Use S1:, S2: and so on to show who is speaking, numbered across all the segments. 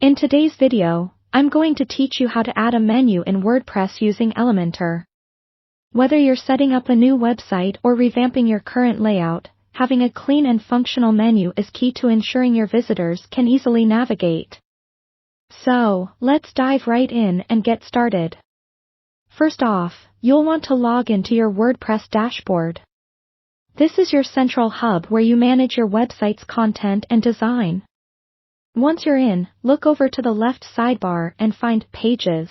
S1: In today's video, I'm going to teach you how to add a menu in WordPress using Elementor. Whether you're setting up a new website or revamping your current layout, having a clean and functional menu is key to ensuring your visitors can easily navigate. So, let's dive right in and get started. First off, you'll want to log into your WordPress dashboard. This is your central hub where you manage your website's content and design. Once you're in, look over to the left sidebar and find Pages.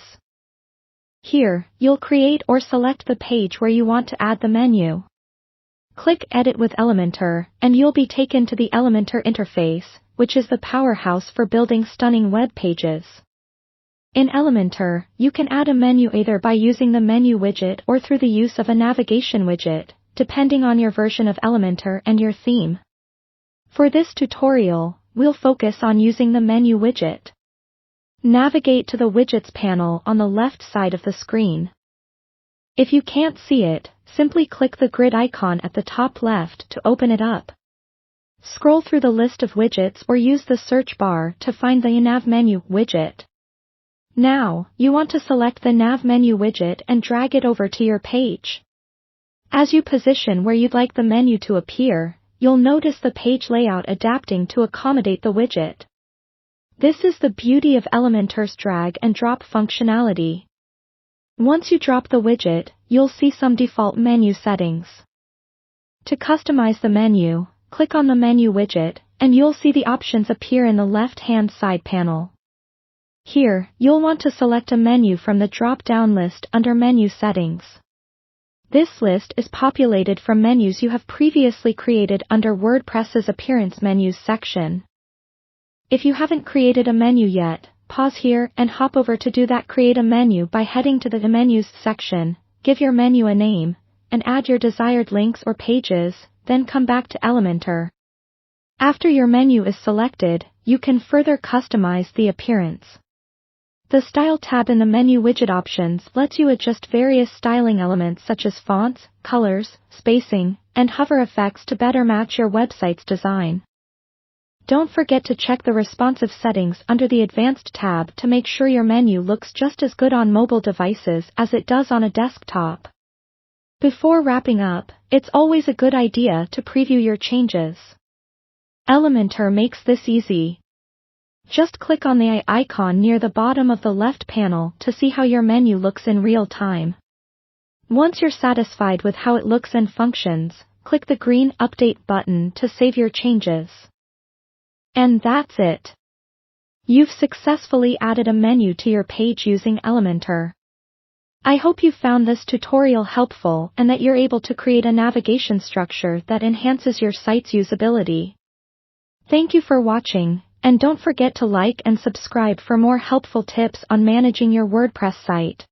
S1: Here, you'll create or select the page where you want to add the menu. Click Edit with Elementor, and you'll be taken to the Elementor interface, which is the powerhouse for building stunning web pages. In Elementor, you can add a menu either by using the Menu widget or through the use of a navigation widget, depending on your version of Elementor and your theme. For this tutorial, we'll focus on using the Menu widget. Navigate to the Widgets panel on the left side of the screen. If you can't see it, simply click the grid icon at the top left to open it up. Scroll through the list of widgets or use the search bar to find the Nav Menu widget. Now, you want to select the Nav Menu widget and drag it over to your page. As you position where you'd like the menu to appear, you'll notice the page layout adapting to accommodate the widget. This is the beauty of Elementor's drag and drop functionality. Once you drop the widget, you'll see some default menu settings. To customize the menu, click on the Menu widget, and you'll see the options appear in the left-hand side panel. Here, you'll want to select a menu from the drop-down list under Menu Settings. This list is populated from menus you have previously created under WordPress's Appearance Menus section. If you haven't created a menu yet, pause here and hop over to do that. Create a menu by heading to the Menus section, give your menu a name, and add your desired links or pages, then come back to Elementor. After your menu is selected, you can further customize the appearance. The Style tab in the Menu widget options lets you adjust various styling elements such as fonts, colors, spacing, and hover effects to better match your website's design. Don't forget to check the responsive settings under the Advanced tab to make sure your menu looks just as good on mobile devices as it does on a desktop. Before wrapping up, it's always a good idea to preview your changes. Elementor makes this easy. Just click on the icon near the bottom of the left panel to see how your menu looks in real time. Once you're satisfied with how it looks and functions, click the green Update button to save your changes. And that's it. You've successfully added a menu to your page using Elementor. I hope you found this tutorial helpful and that you're able to create a navigation structure that enhances your site's usability. Thank you for watching, and don't forget to like and subscribe for more helpful tips on managing your WordPress site.